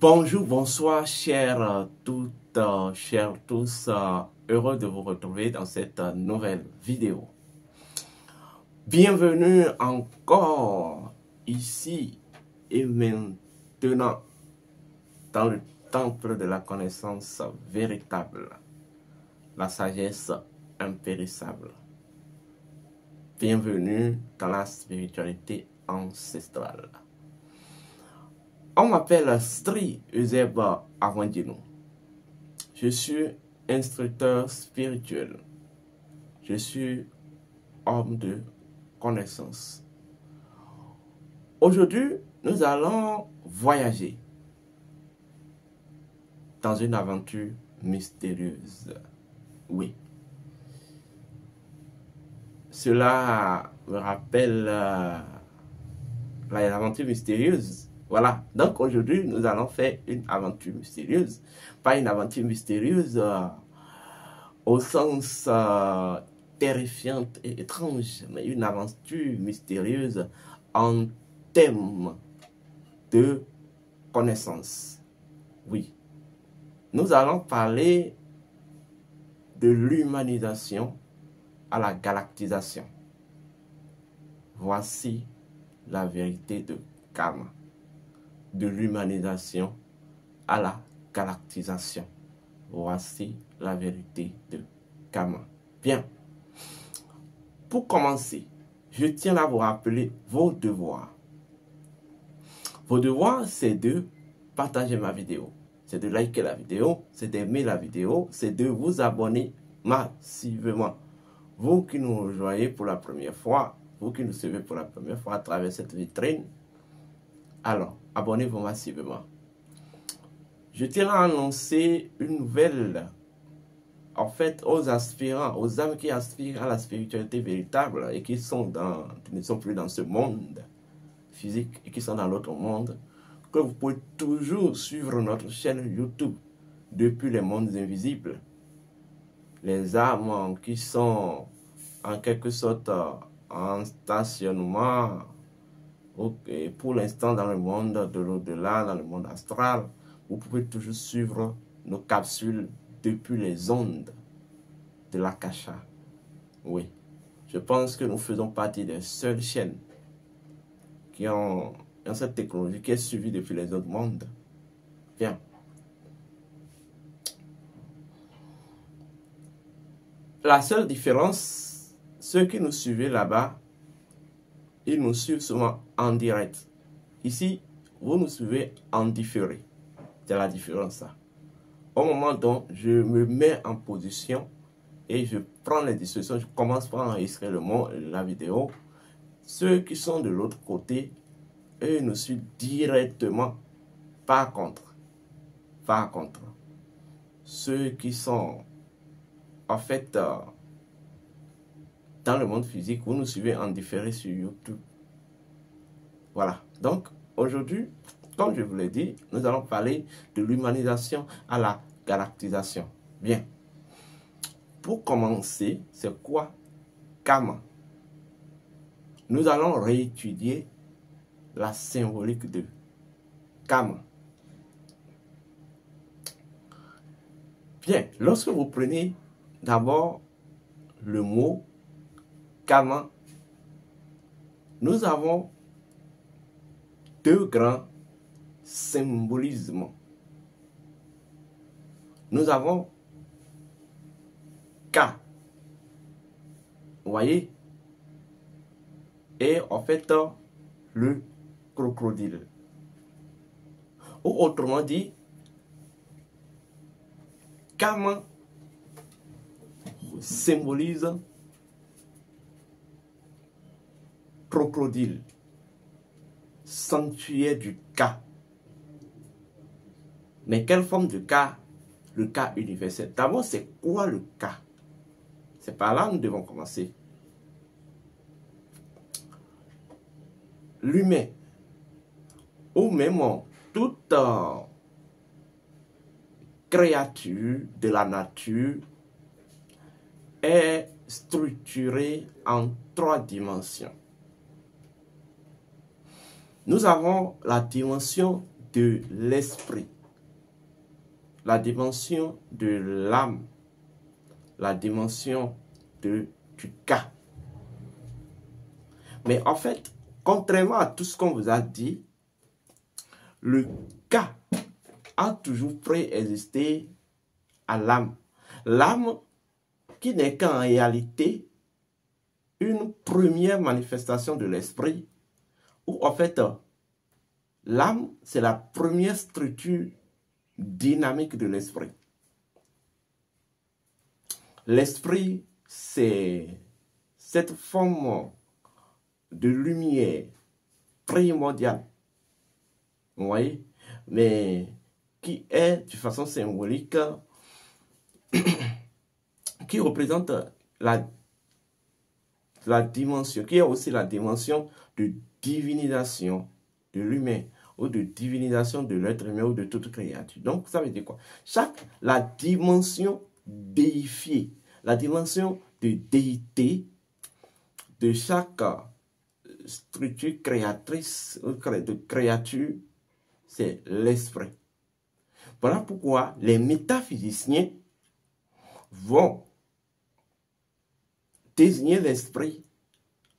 Bonjour, bonsoir, chers toutes, chers tous, heureux de vous retrouver dans cette nouvelle vidéo. Bienvenue encore ici et maintenant dans le temple de la connaissance véritable, la sagesse impérissable. Bienvenue dans la spiritualité ancestrale. On m'appelle Sri Euseb Arwandino. Je suis instructeur spirituel. Je suis homme de connaissance. Aujourd'hui, nous allons voyager dans une aventure mystérieuse. Oui. Cela me rappelle l'aventure mystérieuse. Voilà, donc aujourd'hui, nous allons faire une aventure mystérieuse. Pas une aventure mystérieuse au sens terrifiante et étrange, mais une aventure mystérieuse en termes de connaissance. Oui, nous allons parler de l'humanisation à la galactisation. Voici la vérité de Karma. De l'humanisation à la galactisation. Voici la vérité de Karma. Bien. Pour commencer, je tiens à vous rappeler vos devoirs. Vos devoirs, c'est de partager ma vidéo. C'est de liker la vidéo, c'est d'aimer la vidéo, c'est de vous abonner massivement. Vous qui nous rejoignez pour la première fois, vous qui nous suivez pour la première fois à travers cette vitrine, alors, abonnez-vous massivement. Je tiens à annoncer une nouvelle, en fait, aux aspirants, aux âmes qui aspirent à la spiritualité véritable et qui ne sont plus dans ce monde physique et qui sont dans l'autre monde, que vous pouvez toujours suivre notre chaîne YouTube depuis les mondes invisibles. Les âmes qui sont en quelque sorte en stationnement, okay, pour l'instant dans le monde de l'au-delà, dans le monde astral, vous pouvez toujours suivre nos capsules depuis les ondes de l'Akasha. Oui, je pense que nous faisons partie des seules chaînes qui ont cette technologie qui est suivie depuis les autres mondes. Bien. La seule différence, ceux qui nous suivaient là-bas, ils nous suivent souvent en direct. Ici, vous nous suivez en différé. C'est la différence, ça. Au moment dont je me mets en position et je prends les discussions, je commence par enregistrer la vidéo. Ceux qui sont de l'autre côté, eux nous suivent directement. Par contre, ceux qui sont en fait dans le monde physique, vous nous suivez en différé sur YouTube. Voilà. Donc, aujourd'hui, comme je vous l'ai dit, nous allons parler de l'humanisation à la galactisation. Bien. Pour commencer, c'est quoi Karma? Nous allons réétudier la symbolique de Karma. Bien. Lorsque vous prenez d'abord le mot Karma, nous avons deux grands symbolismes. Nous avons K, vous voyez, et en fait le crocodile. Ou autrement dit, Karma symbolise crocodile, sanctuaire du cas. Mais quelle forme de cas? Le cas universel. D'abord, c'est quoi le cas? C'est par là que nous devons commencer. L'humain, ou même toute créature de la nature, est structurée en trois dimensions. Nous avons la dimension de l'esprit, la dimension de l'âme, la dimension du cas. Mais en fait, contrairement à tout ce qu'on vous a dit, le cas a toujours préexisté à l'âme. L'âme qui n'est qu'en réalité une première manifestation de l'esprit, où en fait, l'âme, c'est la première structure dynamique de l'esprit. L'esprit, c'est cette forme de lumière primordiale, vous voyez, mais qui est de façon symbolique, qui représente la dimension, qui est aussi la dimension de divinisation de l'humain, ou de divinisation de l'être humain ou de toute créature. Donc, ça veut dire quoi? La dimension déifiée, la dimension de déité de chaque structure créatrice ou de créature, c'est l'esprit. Voilà pourquoi les métaphysiciens vont désigner l'esprit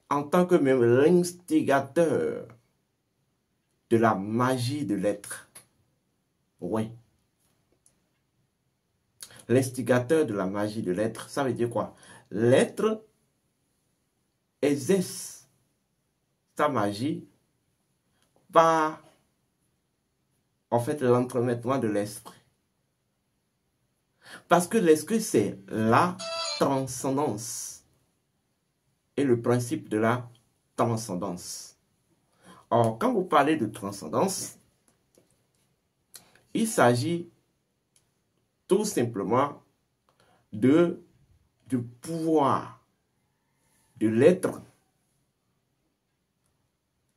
en tant que même l'instigateur de la magie de l'être. Oui. L'instigateur de la magie de l'être, ça veut dire quoi? L'être exerce sa magie par, en fait, l'entremettement de l'esprit. Parce que l'esprit, c'est la transcendance et le principe de la transcendance. Or, quand vous parlez de transcendance, il s'agit tout simplement du pouvoir de l'être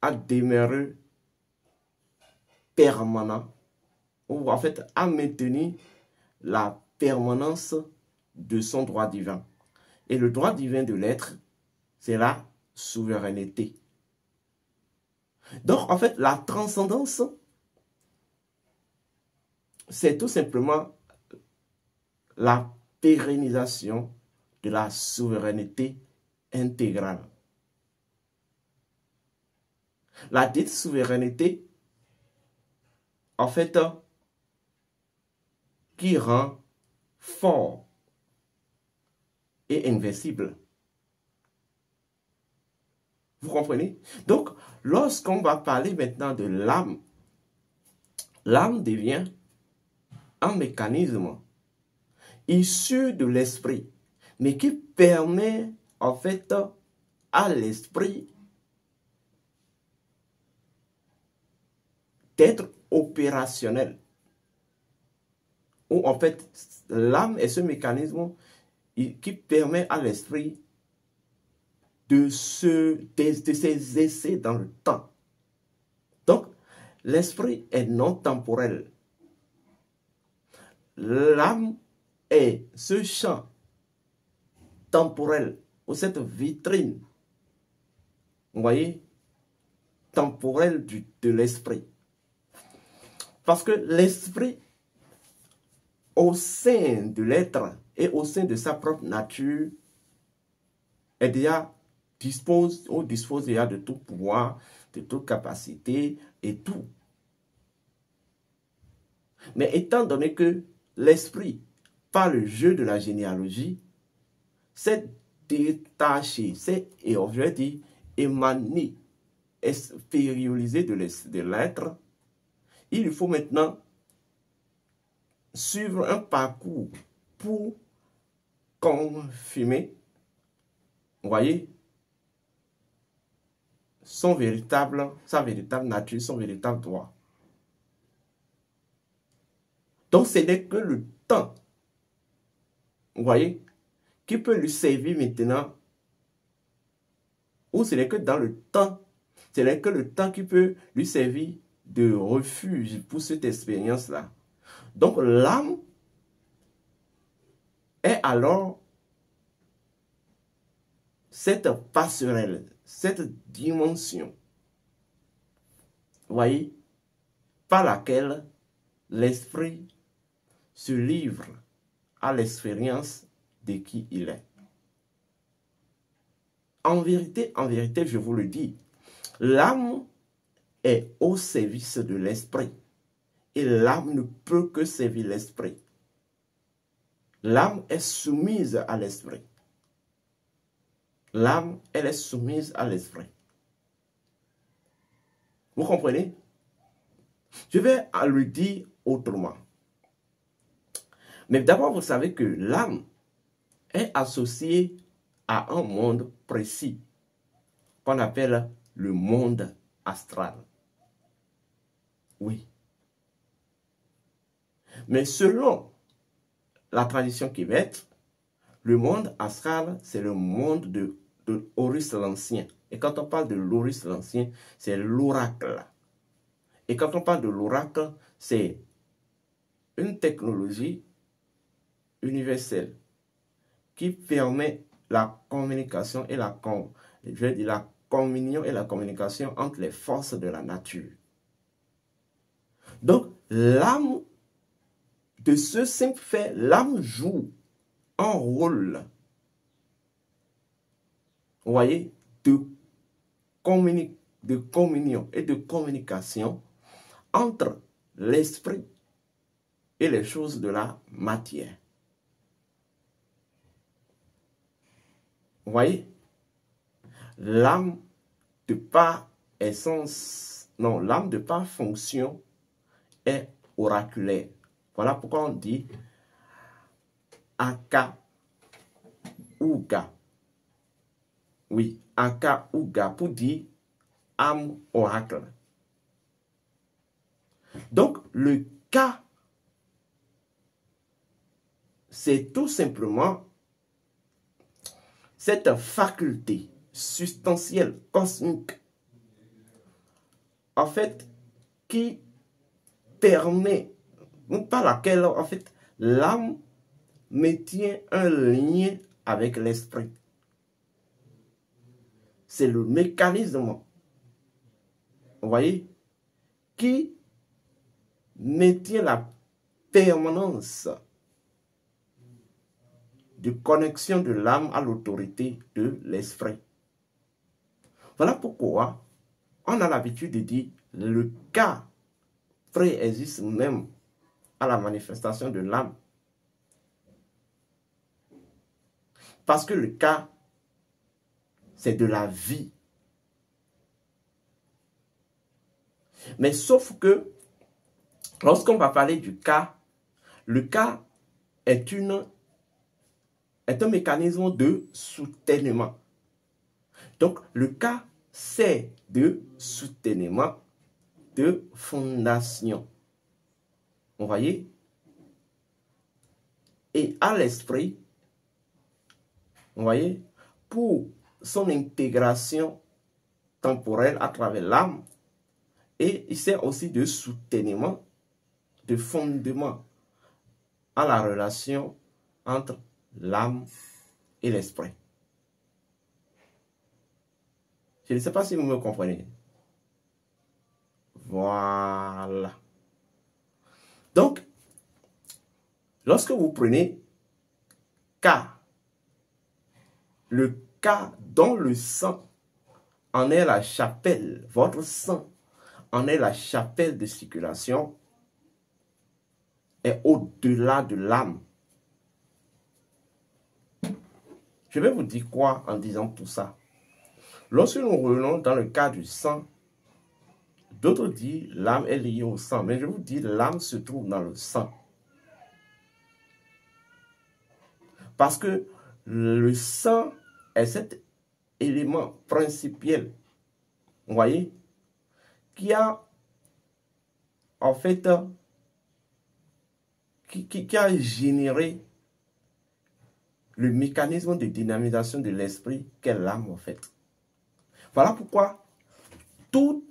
à demeurer permanent, ou en fait à maintenir la permanence de son droit divin. Et le droit divin de l'être, c'est la souveraineté. Donc, en fait, la transcendance, c'est tout simplement la pérennisation de la souveraineté intégrale. La dite souveraineté, en fait, qui rend fort et invincible. Vous comprenez? Donc, lorsqu'on va parler maintenant de l'âme, l'âme devient un mécanisme issu de l'esprit, mais qui permet en fait à l'esprit d'être opérationnel. Ou en fait, l'âme est ce mécanisme qui permet à l'esprit de s'exercer dans le temps. Donc, l'esprit est non temporel. L'âme est ce champ temporel, ou cette vitrine, vous voyez, temporelle de l'esprit. Parce que l'esprit, au sein de l'être et au sein de sa propre nature, est déjà dispose déjà de tout pouvoir, de toute capacité et tout. Mais étant donné que l'esprit, par le jeu de la généalogie, s'est détaché, et on veut dire émané, expériorisé de l'être, il faut maintenant suivre un parcours pour confirmer, vous voyez, sa véritable nature, son véritable droit. Donc ce n'est que le temps, vous voyez, qui peut lui servir maintenant, ou ce n'est que dans le temps, ce n'est que le temps qui peut lui servir de refuge pour cette expérience-là. Donc l'âme est alors cette passerelle, cette dimension, vous voyez, par laquelle l'esprit se livre à l'expérience de qui il est. En vérité, je vous le dis, l'âme est au service de l'esprit. Et l'âme ne peut que servir l'esprit. L'âme est soumise à l'esprit. L'âme, elle est soumise à l'esprit. Vous comprenez? Je vais le dire autrement. Mais d'abord, vous savez que l'âme est associée à un monde précis qu'on appelle le monde astral. Oui. Mais selon la tradition québécoise, le monde astral, c'est le monde de Horus l'Ancien. Et quand on parle de l'Horus l'Ancien, c'est l'oracle. Et quand on parle de l'oracle, c'est une technologie universelle qui permet la communication et la communion et la communication entre les forces de la nature. Donc, l'âme, de ce simple fait, l'âme joue un rôle, vous voyez, de communion et de communication entre l'esprit et les choses de la matière. Vous voyez, l'âme de par essence, non, l'âme de par fonction est oraculaire. Voilà pourquoi on dit Aka Uga. Oui, Aka Uga pour dire âme oracle. Donc, le cas, c'est tout simplement cette faculté substantielle, cosmique, en fait, qui permet, par laquelle, en fait, l'âme maintient un lien avec l'esprit. C'est le mécanisme, vous voyez, qui maintient la permanence de connexion de l'âme à l'autorité de l'esprit. Voilà pourquoi on a l'habitude de dire le cas préexiste même à la manifestation de l'âme. Parce que le cas, c'est de la vie. Mais sauf que, lorsqu'on va parler du cas, le cas est un mécanisme de soutènement. Donc, le cas, c'est de soutènement, de fondation. Vous voyez? Et à l'esprit, vous voyez, pour son intégration temporelle à travers l'âme, et il sert aussi de soutènement, de fondement à la relation entre l'âme et l'esprit. Je ne sais pas si vous me comprenez. Voilà. Donc, lorsque vous prenez K, le K dont le sang en est la chapelle, votre sang en est la chapelle de circulation, est au-delà de l'âme. Je vais vous dire quoi en disant tout ça. Lorsque nous revenons dans le cas du sang, d'autres disent l'âme est liée au sang, mais je vous dis l'âme se trouve dans le sang. Parce que le sang est cet élément principal, vous voyez, qui a en fait, qui a généré le mécanisme de dynamisation de l'esprit qu'est l'âme en fait. Voilà pourquoi toute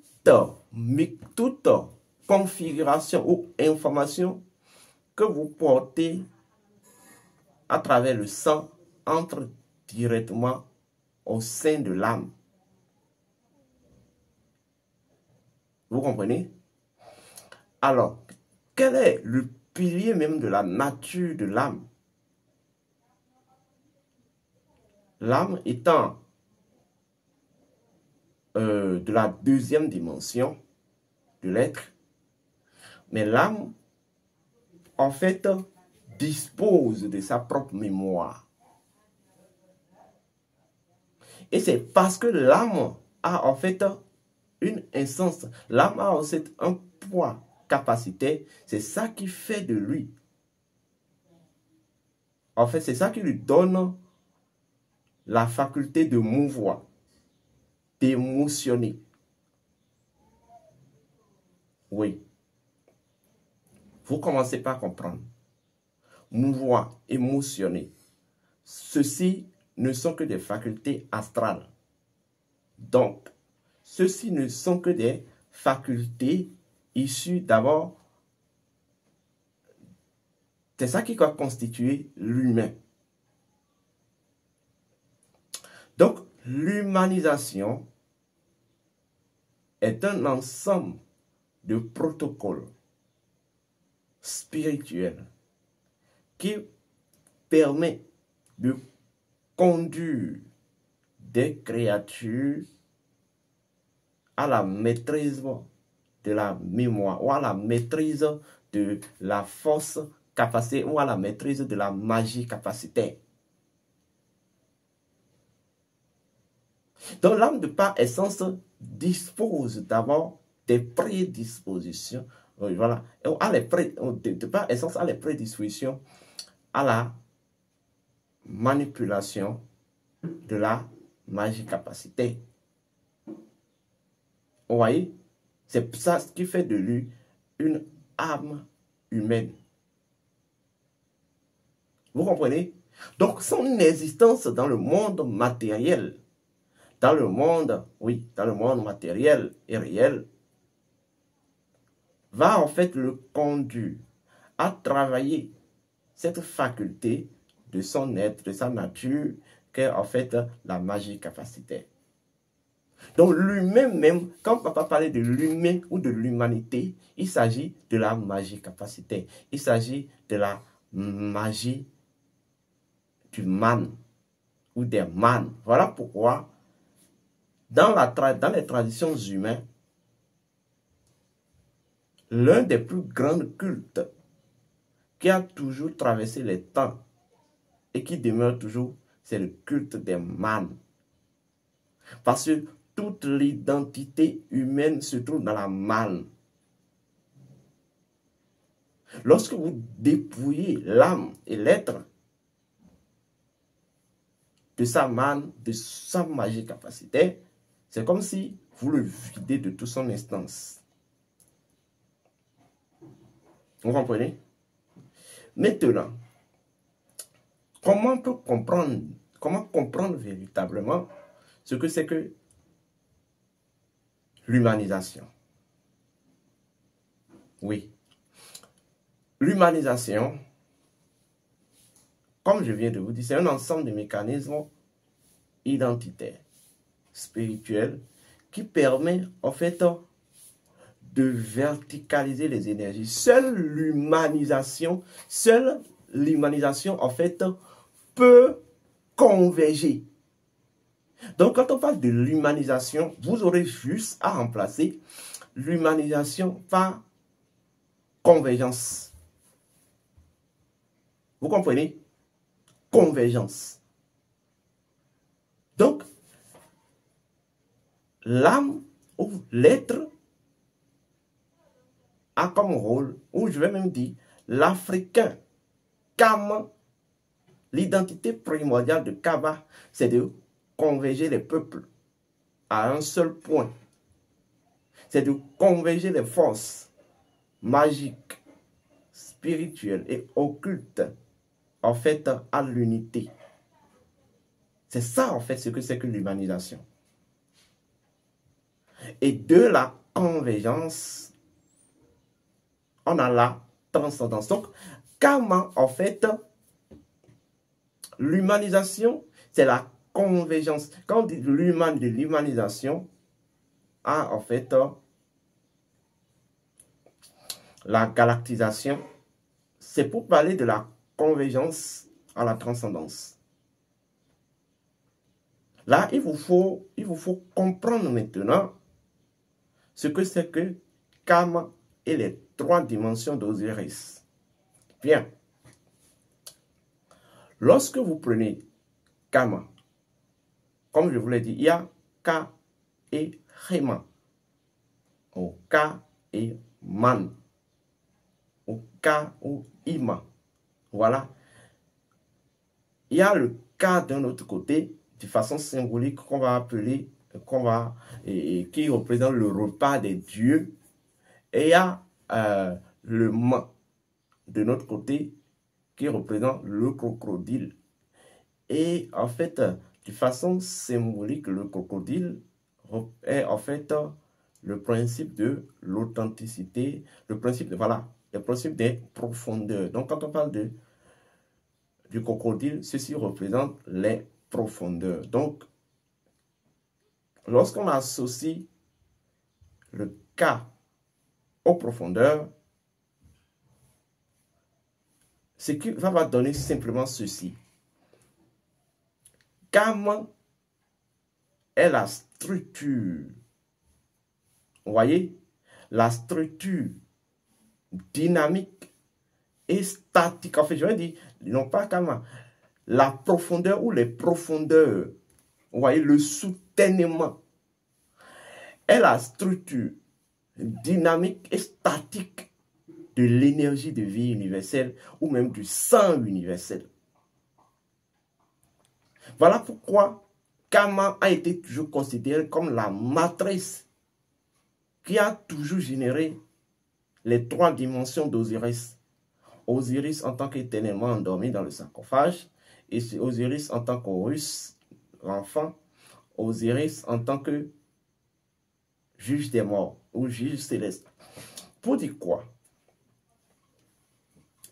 configuration ou information que vous portez à travers le sang entre directement au sein de l'âme. Vous comprenez? Alors, quel est le pilier même de la nature de l'âme? L'âme étant de la deuxième dimension de l'être, mais l'âme, en fait, dispose de sa propre mémoire. Et c'est parce que l'âme a en fait une essence, l'âme a aussi un poids capacitaire, c'est ça qui fait de lui. En fait, c'est ça qui lui donne la faculté de mouvoir, d'émotionner. Oui. Vous commencez par comprendre. Mouvoir, émotionner. Ceci ne sont que des facultés astrales. Donc, ceci ne sont que des facultés issues d'abord. C'est ça qui va constituer l'humain. Donc, l'humanisation est un ensemble de protocoles spirituels qui permet de conduire des créatures à la maîtrise de la mémoire ou à la maîtrise de la force capacité ou à la maîtrise de la magie capacitaire. Donc l'âme de par essence dispose d'abord des prédispositions, voilà, de par essence a les prédispositions à la manipulation de la magie capacitaire. Vous voyez, c'est ça ce qui fait de lui une âme humaine. Vous comprenez? Donc son existence dans le monde matériel, dans le monde matériel et réel, va en fait le conduire à travailler cette faculté de son être, de sa nature, qu'est en fait la magie capacitaire. Donc l'humain même, quand papa parlait de l'humain ou de l'humanité, il s'agit de la magie capacitaire. Il s'agit de la magie du man ou des man. Voilà pourquoi dans les traditions humaines, l'un des plus grands cultes qui a toujours traversé les temps et qui demeure toujours, c'est le culte des man. Parce que toute l'identité humaine se trouve dans la manne. Lorsque vous dépouillez l'âme et l'être de sa manne, de sa magie capacitaire, c'est comme si vous le videz de toute son instance. Vous comprenez? Maintenant, comment comprendre véritablement ce que c'est que l'humanisation? Oui. L'humanisation, comme je viens de vous dire, c'est un ensemble de mécanismes identitaires, spirituels, qui permet en fait de verticaliser les énergies. Seule l'humanisation en fait peut converger. Donc quand on parle de l'humanisation, vous aurez juste à remplacer l'humanisation par convergence. Vous comprenez? Convergence. Donc, l'âme ou l'être a comme rôle, ou je vais même dire, l'Africain, Kama, l'identité primordiale de Kaba, c'est de converger les peuples à un seul point. C'est de converger les forces magiques, spirituelles et occultes, en fait, à l'unité. C'est ça, en fait, ce que c'est que l'humanisation. Et de la convergence, on a la transcendance. Donc, Kama, en fait, l'humanisation, c'est la convergence. Quand on dit de l'humanisation, en fait, la galactisation, c'est pour parler de la convergence à la transcendance. Là, il vous faut comprendre maintenant ce que c'est que Kama et les 3 dimensions d'Osiris. Bien. Lorsque vous prenez Kama, comme je vous l'ai dit, il y a Ka et Rema, ou Ka et Man, ou Ka ou Ima. Voilà. Il y a le Ka d'un autre côté, de façon symbolique, qu'on va appeler, qui représente le repas des dieux. Et il y a le Ma de notre côté, qui représente le crocodile. Et en fait, de façon symbolique, le crocodile est en fait le principe de l'authenticité, le principe des profondeurs. Donc, quand on parle du crocodile, ceci représente les profondeurs. Donc, lorsqu'on associe le Ka aux profondeurs, ce qui va donner simplement ceci. Kama est la structure, vous voyez, la structure dynamique et statique. En fait, je vais dire, non pas Kama, la profondeur ou les profondeurs, vous voyez, le soutènement est la structure dynamique et statique de l'énergie de vie universelle ou même du sang universel. Voilà pourquoi Kama a été toujours considéré comme la matrice qui a toujours généré les 3 dimensions d'Osiris. Osiris en tant qu'éternellement endormi dans le sarcophage, et Osiris en tant qu'Horus, l'enfant, Osiris en tant que juge des morts ou juge céleste. Pour dire quoi?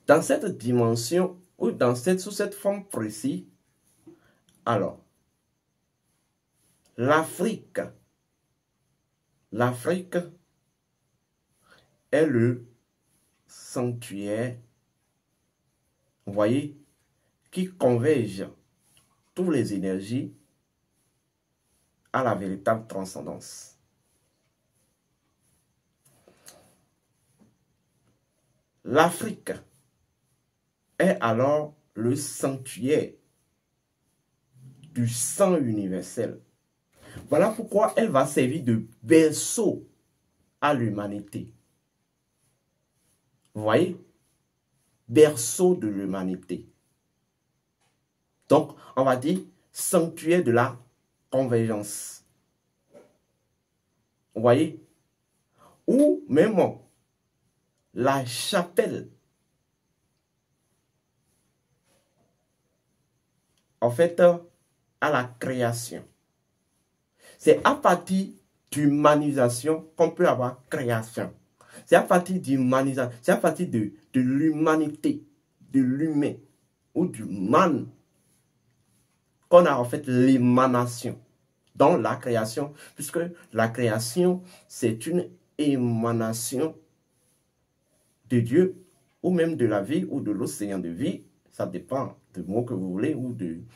Dans cette dimension ou sous cette forme précise, alors, l'Afrique est le sanctuaire, vous voyez, qui converge toutes les énergies à la véritable transcendance. L'Afrique est alors le sanctuaire du sang universel. Voilà pourquoi elle va servir de berceau à l'humanité. Vous voyez? Berceau de l'humanité. Donc, on va dire sanctuaire de la convergence. Vous voyez? Ou même la chapelle. En fait, à la création. C'est à partir d'humanisation qu'on peut avoir création. C'est à partir d'humanisation, c'est à partir de l'humanité, de l'humain ou du man qu'on a en fait l'émanation dans la création, puisque la création, c'est une émanation de Dieu ou même de la vie ou de l'océan de vie. Ça dépend du mot que vous voulez ou du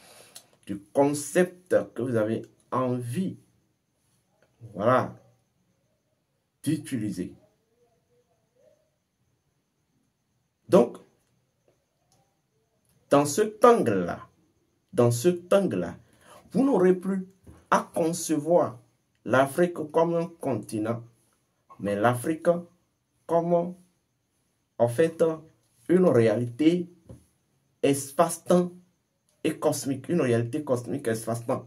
concept que vous avez envie, voilà, d'utiliser. Donc, dans cet angle-là, vous n'aurez plus à concevoir l'Afrique comme un continent, mais l'Afrique comme, en fait, une réalité espace-temps et cosmique, une réalité cosmique espace-temps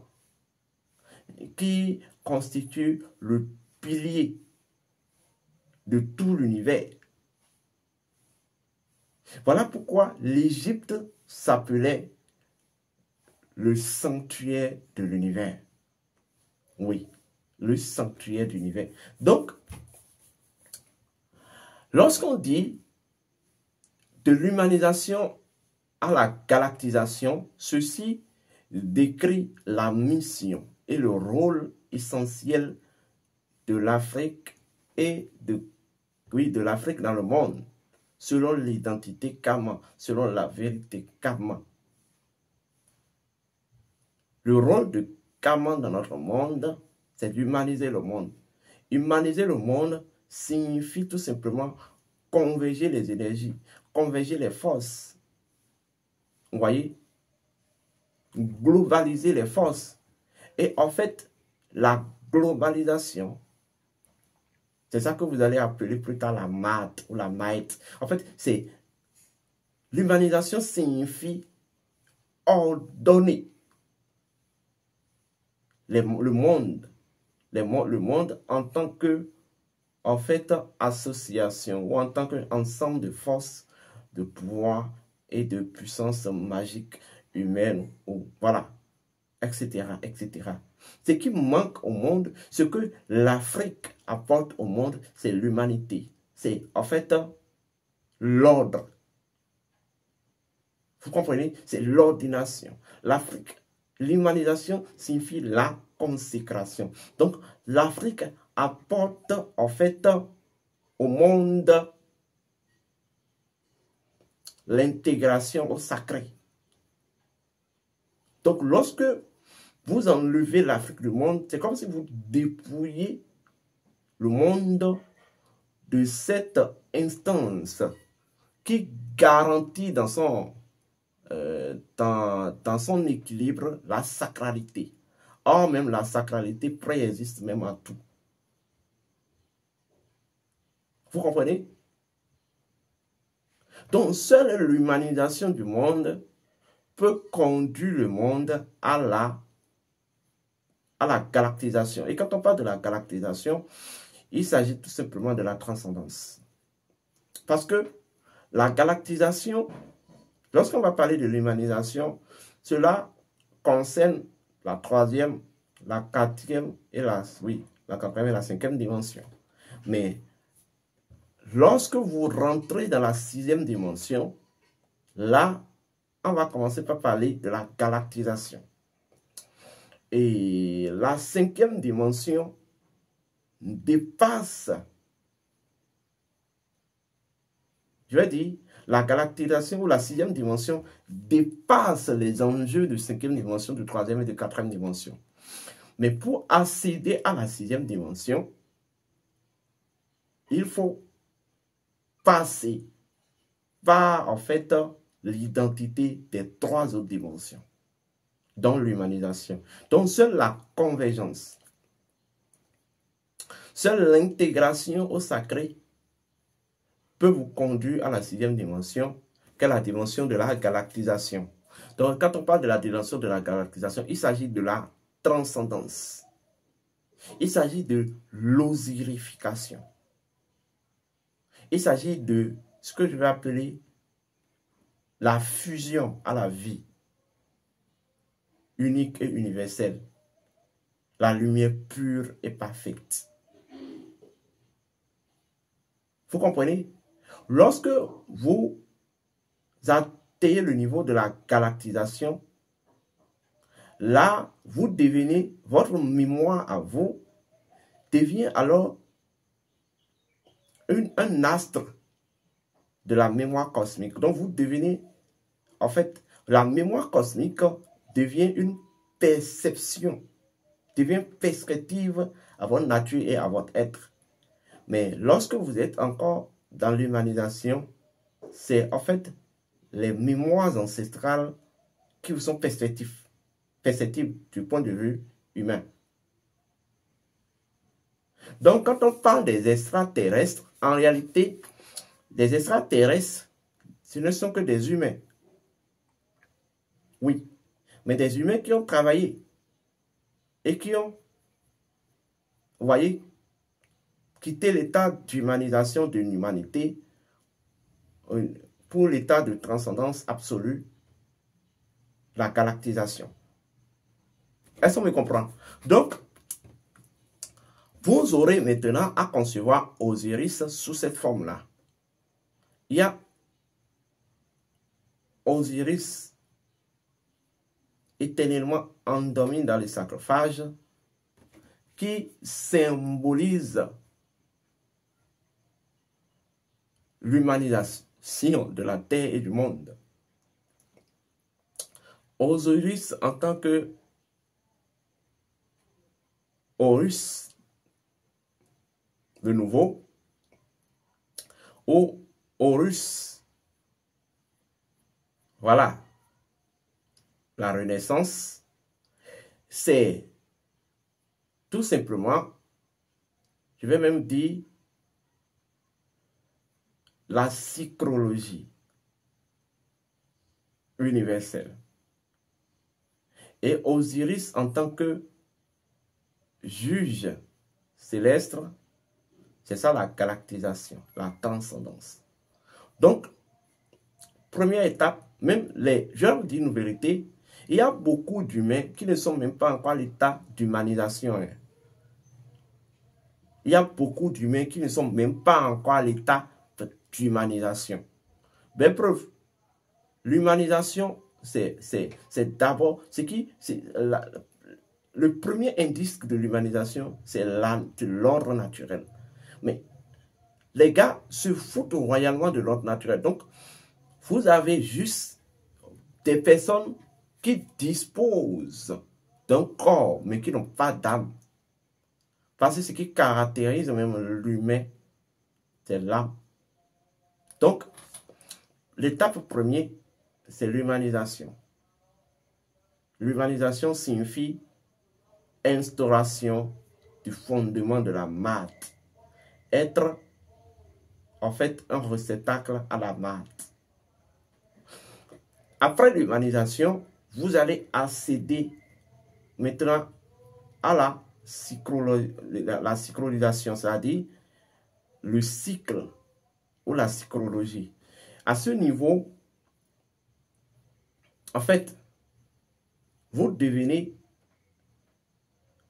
qui constitue le pilier de tout l'univers. Voilà pourquoi l'Égypte s'appelait le sanctuaire de l'univers. Oui, le sanctuaire de l'univers. Donc, lorsqu'on dit de l'humanisation à la galactisation, ceci décrit la mission et le rôle essentiel de l'Afrique et de oui, de l'Afrique dans le monde, selon l'identité Kama, selon la vérité Kama. Le rôle de Kama dans notre monde, c'est d'humaniser le monde. Humaniser le monde signifie tout simplement converger les énergies, converger les forces. Vous voyez? Globaliser les forces. Et en fait, la globalisation, c'est ça que vous allez appeler plus tard la math ou la might. En fait, c'est l'humanisation signifie ordonner le monde en tant que, en fait, association ou en tant qu'ensemble de forces, de pouvoir et de puissance magique humaine, ou voilà, etc., etc. Ce qui manque au monde, ce que l'Afrique apporte au monde, c'est l'humanité. C'est en fait l'ordre. Vous comprenez? C'est l'ordination. L'Afrique, l'humanisation signifie la consécration. Donc, l'Afrique apporte en fait au monde l'intégration au sacré. Donc, lorsque vous enlevez l'Afrique du monde, c'est comme si vous dépouillez le monde de cette instance qui garantit dans son équilibre la sacralité. Or, même la sacralité préexiste même à tout. Vous comprenez? Donc, seule l'humanisation du monde peut conduire le monde à la galactisation. Et quand on parle de la galactisation, il s'agit tout simplement de la transcendance. Parce que la galactisation, lorsqu'on va parler de l'humanisation, cela concerne la troisième, la quatrième et la quatrième et la cinquième dimension. Mais lorsque vous rentrez dans la sixième dimension, là, on va commencer par parler de la galactisation. Et la cinquième dimension dépasse, je vais dire, la galactisation ou la sixième dimension dépasse les enjeux de cinquième dimension, de troisième et de quatrième dimension. Mais pour accéder à la sixième dimension, il faut passer par, en fait, l'identité des trois autres dimensions, dont l'humanisation. Donc, seule la convergence, seule l'intégration au sacré peut vous conduire à la sixième dimension, qui est la dimension de la galactisation. Donc, quand on parle de la dimension de la galactisation, il s'agit de la transcendance. Il s'agit de l'osirification. Il s'agit de ce que je vais appeler la fusion à la vie unique et universelle. La lumière pure et parfaite. Vous comprenez? Lorsque vous atteignez le niveau de la galactisation, là, vous devenez, votre mémoire à vous devient alors un astre de la mémoire cosmique. Donc, vous devenez, en fait, la mémoire cosmique devient une perception, devient perspective à votre nature et à votre être. Mais lorsque vous êtes encore dans l'humanisation, c'est en fait les mémoires ancestrales qui vous sont perceptibles du point de vue humain. Donc, quand on parle des extraterrestres, en réalité, les extraterrestres, ce ne sont que des humains. Oui, mais des humains qui ont travaillé et qui ont, vous voyez, quitté l'état d'humanisation de l'humanité pour l'état de transcendance absolue, la galactisation. Est-ce qu'on me comprend? Donc, vous aurez maintenant à concevoir Osiris sous cette forme-là. Il y a Osiris éternellement endormi dans les sarcophages qui symbolise l'humanisation de la terre et du monde. Osiris en tant que Horus, de nouveau, ou Horus, voilà, la Renaissance, c'est tout simplement, je vais même dire, la psychologie universelle. Et Osiris en tant que juge céleste, c'est ça la galactisation, la transcendance. Donc, première étape, même les, je vous dis une vérité, il y a beaucoup d'humains qui ne sont même pas encore à l'état d'humanisation. Il y a beaucoup d'humains qui ne sont même pas encore à l'état d'humanisation. Ben preuve, l'humanisation, c'est d'abord, le premier indice de l'humanisation, c'est l'ordre naturel. Mais les gars se foutent royalement de l'ordre naturel. Donc, vous avez juste des personnes qui disposent d'un corps, mais qui n'ont pas d'âme. Parce que ce qui caractérise même l'humain, c'est l'âme. Donc, l'étape première, c'est l'humanisation. L'humanisation signifie instauration du fondement de la maths. Être, en fait, un réceptacle à la maths. Après l'humanisation, vous allez accéder maintenant à la synchronisation, c'est-à-dire le cycle ou la psychologie. À ce niveau, en fait, vous devenez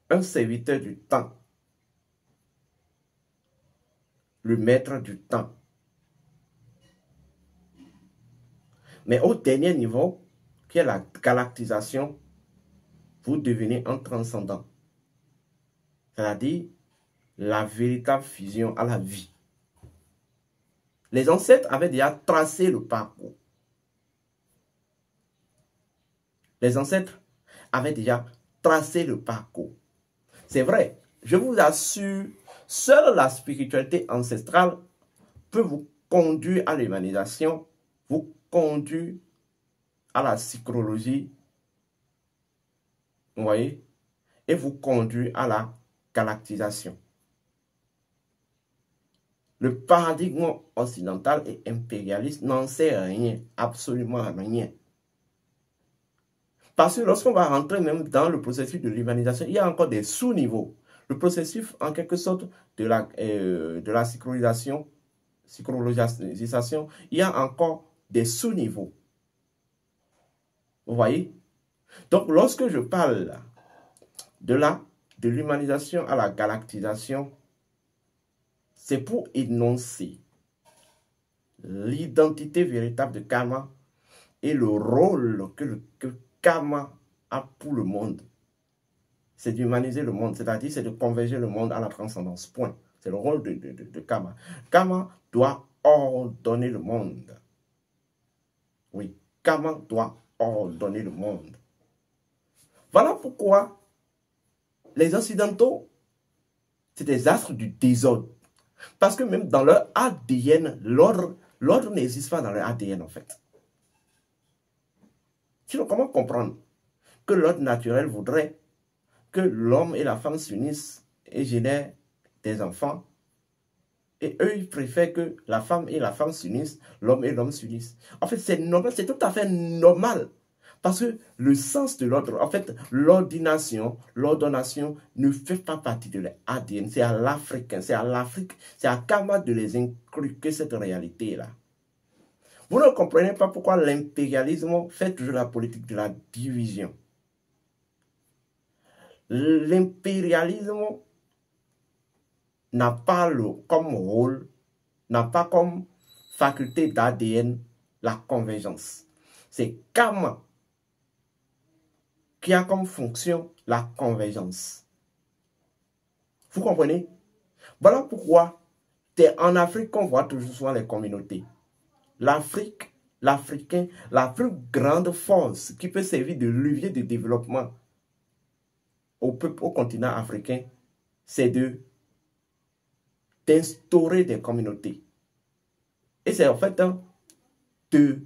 un serviteur du temps, le maître du temps. Mais au dernier niveau, qui est la galactisation, vous devenez un transcendant. C'est-à-dire la véritable fusion à la vie. Les ancêtres avaient déjà tracé le parcours. Les ancêtres avaient déjà tracé le parcours. C'est vrai, je vous assure, seule la spiritualité ancestrale peut vous conduire à l'humanisation, vous conduire à la psychologie, vous voyez, et vous conduire à la galactisation. Le paradigme occidental et impérialiste n'en sait rien, absolument rien. Parce que lorsqu'on va rentrer même dans le processus de l'humanisation, il y a encore des sous-niveaux. Le processus, en quelque sorte, de la synchronisation, il y a encore des sous-niveaux. Vous voyez? Donc, lorsque je parle de l'humanisation à la galactisation, c'est pour énoncer l'identité véritable de karma et le rôle que karma a pour le monde. C'est d'humaniser le monde, c'est-à-dire c'est de converger le monde à la transcendance. Point. C'est le rôle de karma. Karma doit ordonner le monde. Oui, karma doit ordonner le monde. Voilà pourquoi les Occidentaux, c'est des astres du désordre. Parce que même dans leur ADN, l'ordre n'existe pas dans leur ADN en fait. Sinon, comment comprendre que l'ordre naturel voudrait que l'homme et la femme s'unissent et génèrent des enfants, et eux, ils préfèrent que la femme et la femme s'unissent, l'homme et l'homme s'unissent. En fait, c'est normal, c'est tout à fait normal. Parce que le sens de l'ordre, en fait, l'ordination ne fait pas partie de l'ADN. C'est à l'Africain, c'est à l'Afrique, c'est à Karma de les inculquer cette réalité-là. Vous ne comprenez pas pourquoi l'impérialisme fait toujours la politique de la division. L'impérialisme n'a pas comme rôle, n'a pas comme faculté d'ADN la convergence. C'est Karma qui a comme fonction la convergence. Vous comprenez? Voilà pourquoi C'est en Afrique qu'on voit toujours souvent les communautés. L'Afrique, l'Africain, la plus grande force qui peut servir de levier de développement au continent africain, c'est d'instaurer des communautés. Et c'est en fait de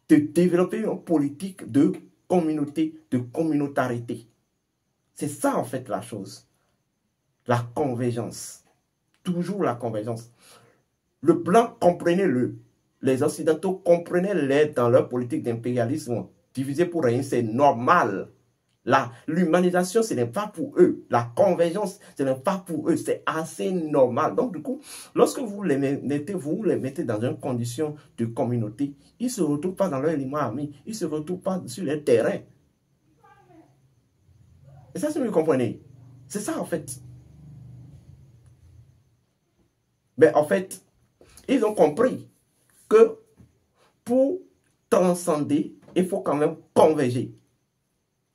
développer une politique de communauté, de communautarité. C'est ça en fait la chose. La convergence. Toujours la convergence. Le blanc comprenait les Occidentaux comprenaient l'aide dans leur politique d'impérialisme. Diviser pour régner, c'est normal. L'humanisation, ce n'est pas pour eux. La convergence, ce n'est pas pour eux. C'est assez normal. Donc, du coup, lorsque vous les mettez dans une condition de communauté, ils ne se retrouvent pas dans leur élément ami. Ils ne se retrouvent pas sur les terrains. Et ça, si vous comprenez, c'est ça, en fait. Mais en fait, ils ont compris que pour transcender, il faut quand même converger.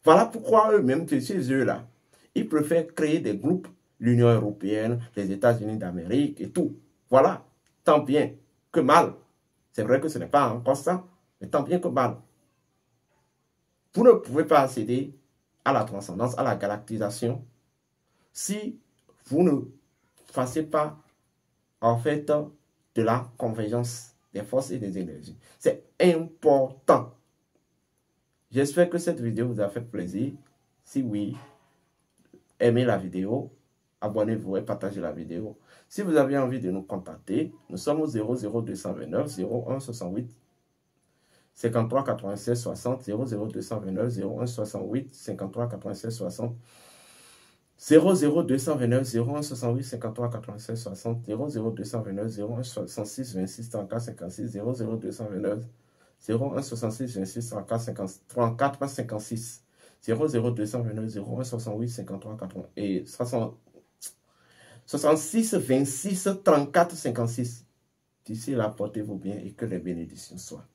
Voilà pourquoi eux-mêmes, chez eux-là, ils préfèrent créer des groupes, l'Union européenne, les États-Unis d'Amérique et tout. Voilà, tant bien que mal. C'est vrai que ce n'est pas encore ça, mais tant bien que mal. Vous ne pouvez pas accéder à la transcendance, à la galactisation, si vous ne fassiez pas, en fait, de la convergence des forces et des énergies. C'est important. J'espère que cette vidéo vous a fait plaisir. Si oui, aimez la vidéo, abonnez-vous et partagez la vidéo. Si vous avez envie de nous contacter, nous sommes au 00229 01 68 53 96 60 00229 01 68 53 96 60 00229 01 68 53 96 60 00229 01 66 26 34 56 00229 01 66 26 34 56 00229 01 68 53 80 et 66 26 34 56. D'ici là, portez-vous bien et que les bénédictions soient.